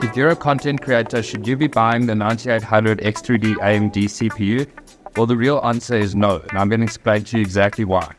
If you're a content creator, should you be buying the 9800X3D AMD CPU? Well, the real answer is no, and I'm going to explain to you exactly why.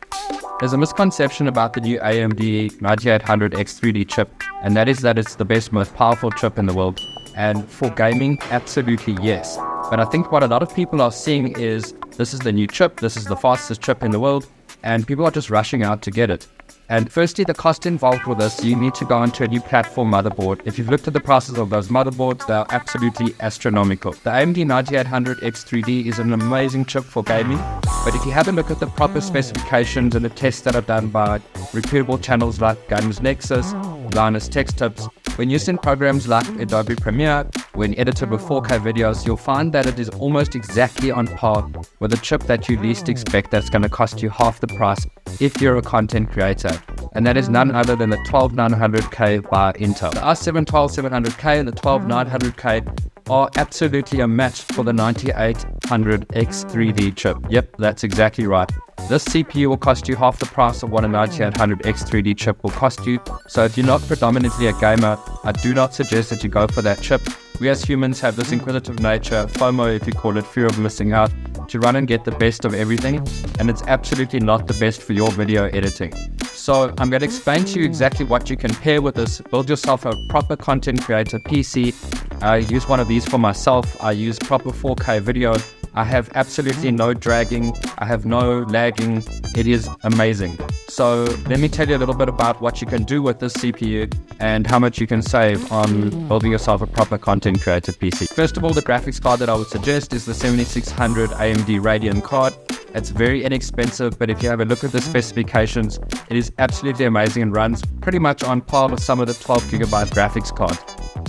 There's a misconception about the new AMD 9800X3D chip, and that is that it's the best, most powerful chip in the world. And for gaming, absolutely yes. But I think what a lot of people are seeing is this is the new chip, this is the fastest chip in the world, and people are just rushing out to get it. And firstly, the cost involved with this, you need to go onto a new platform motherboard. If you've looked at the prices of those motherboards, they are absolutely astronomical. The AMD 9800X3D is an amazing chip for gaming, but if you have a look at the proper specifications and the tests that are done by reputable channels like Games Nexus, Linus Tech Tips, when used in programs like Adobe Premiere, when edited with 4K videos, you'll find that it is almost exactly on par with a chip that you least expect that's going to cost you half the price if you're a content creator. And that is none other than the 12900K by Intel. The i7 12700K and the 12900K are absolutely unmatched for the 9800X3D chip. Yep, that's exactly right. This CPU will cost you half the price of what a 9800X3D chip will cost you. So if you're not predominantly a gamer, I do not suggest that you go for that chip. We as humans have this inquisitive nature, FOMO if you call it, fear of missing out, to run and get the best of everything, and it's absolutely not the best for your video editing. So I'm going to explain to you exactly what you can pair with this. Build yourself a proper content creator PC. I use one of these for myself. I use proper 4K video. I have absolutely no dragging. I have no lagging. It is amazing. So let me tell you a little bit about what you can do with this CPU and how much you can save on building yourself a proper content creator PC. First of all, the graphics card that I would suggest is the 7600 AMD Radeon card. It's very inexpensive, but if you have a look at the specifications, it is absolutely amazing and runs pretty much on par with some of the 12GB graphics cards.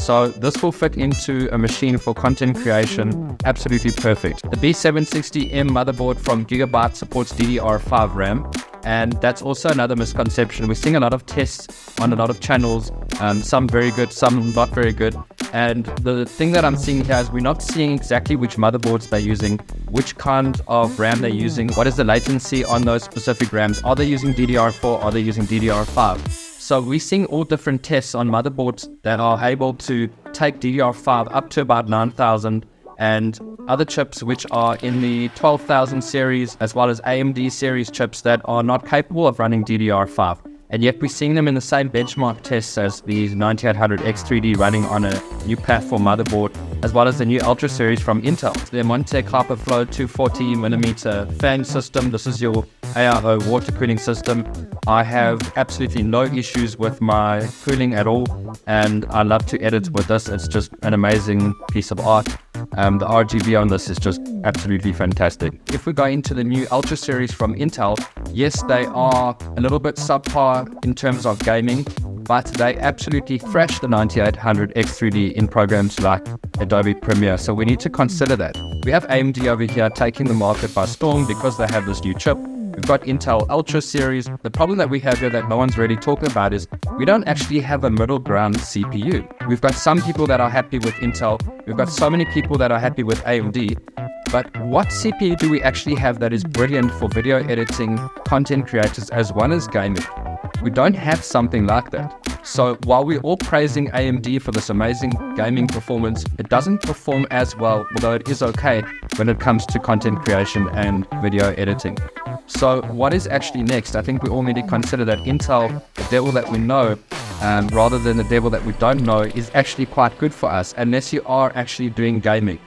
So this will fit into a machine for content creation, absolutely perfect. The B760M motherboard from Gigabyte supports DDR5 RAM, and that's also another misconception. We're seeing a lot of tests on a lot of channels, some very good, some not very good. And the thing that I'm seeing here is we're not seeing exactly which motherboards they're using, which kind of RAM they're using, what is the latency on those specific RAMs. Are they using DDR4? Are they using DDR5? So we're seeing all different tests on motherboards that are able to take DDR5 up to about 9,000 and other chips which are in the 12,000 series, as well as AMD series chips that are not capable of running DDR5. And yet we're seeing them in the same benchmark tests as the 9800X3D running on a new platform motherboard, as well as the new Ultra series from Intel. The Montec HyperFlow 240mm fan system. This is your AIO water cooling system. I have absolutely no issues with my cooling at all, and I love to edit with this. It's just an amazing piece of art. The RGB on this is just absolutely fantastic. If we go into the new Ultra series from Intel, yes, they are a little bit subpar in terms of gaming, but they absolutely thrash the 9800X3D in programs like Adobe Premiere. So we need to consider that. We have AMD over here taking the market by storm because they have this new chip. We've got Intel Ultra series. The problem that we have here that no one's really talking about is we don't actually have a middle ground CPU. We've got some people that are happy with Intel. We've got so many people that are happy with AMD. But what CPU do we actually have that is brilliant for video editing, content creators, as well as gaming? We don't have something like that. So while we're all praising AMD for this amazing gaming performance, it doesn't perform as well, although it is okay when it comes to content creation and video editing. So what is actually next? I think we all need to consider that Intel, the devil that we know, rather than the devil that we don't know, is actually quite good for us, unless you are actually doing gaming.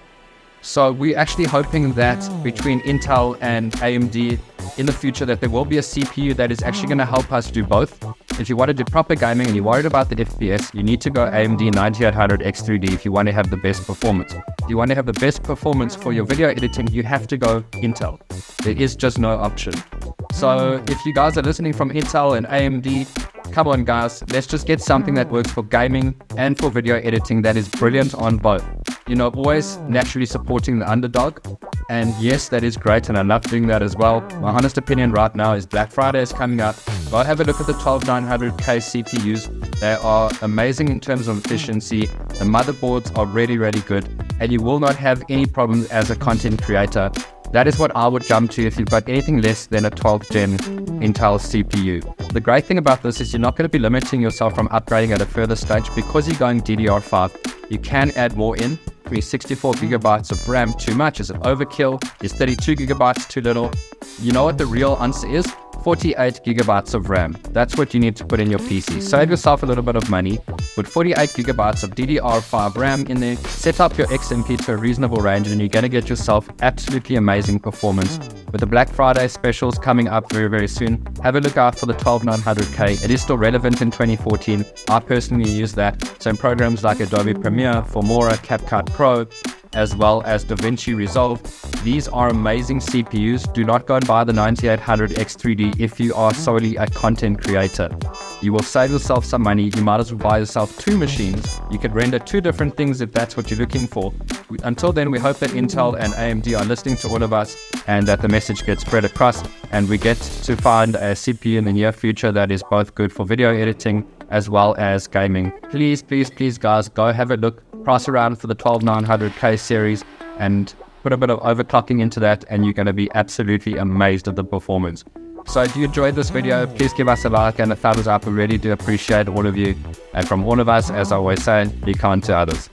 So we're actually hoping that between Intel and AMD in the future that there will be a CPU that is actually going to help us do both. If you want to do proper gaming and you're worried about the FPS, you need to go AMD 9800X3D if you want to have the best performance. If you want to have the best performance for your video editing, you have to go Intel. There is just no option. So if you guys are listening from Intel and AMD, come on guys, let's just get something that works for gaming and for video editing that is brilliant on both. You know, always naturally supporting the underdog. And yes, that is great, and I love doing that as well. My honest opinion right now is Black Friday is coming up. Go have a look at the 12900K CPUs. They are amazing in terms of efficiency. The motherboards are really, really good, and you will not have any problems as a content creator. That is what I would jump to if you've got anything less than a 12th gen Intel CPU. The great thing about this is you're not going to be limiting yourself from upgrading at a further stage because you're going DDR5. You can add more in. 64 gigabytes of RAM too much? Is it overkill? Is 32 gigabytes too little? You know what the real answer is? 48 gigabytes of RAM. That's what you need to put in your PC. Save yourself a little bit of money. Put 48 gigabytes of DDR5 RAM in there. Set up your XMP to a reasonable range and you're going to get yourself absolutely amazing performance. With the Black Friday specials coming up very, very soon, have a look out for the 12900K. It is still relevant in 2014. I personally use that. So in programs like Adobe Premiere, Filmora, CapCut Pro, as well as DaVinci Resolve, these are amazing CPUs. Do not go and buy the 9800X3D if you are solely a content creator. You will save yourself some money. You might as well buy yourself two machines. You could render two different things if that's what you're looking for. Until then, we hope that Intel and AMD are listening to all of us and that the message gets spread across and we get to find a CPU in the near future that is both good for video editing as well as gaming. Please, please, please guys, go have a look. Price around for the 12900K series and put a bit of overclocking into that and you're going to be absolutely amazed at the performance. So if you enjoyed this video, please give us a like and a thumbs up. We really do appreciate all of you. And from all of us, as I always say, be kind to others.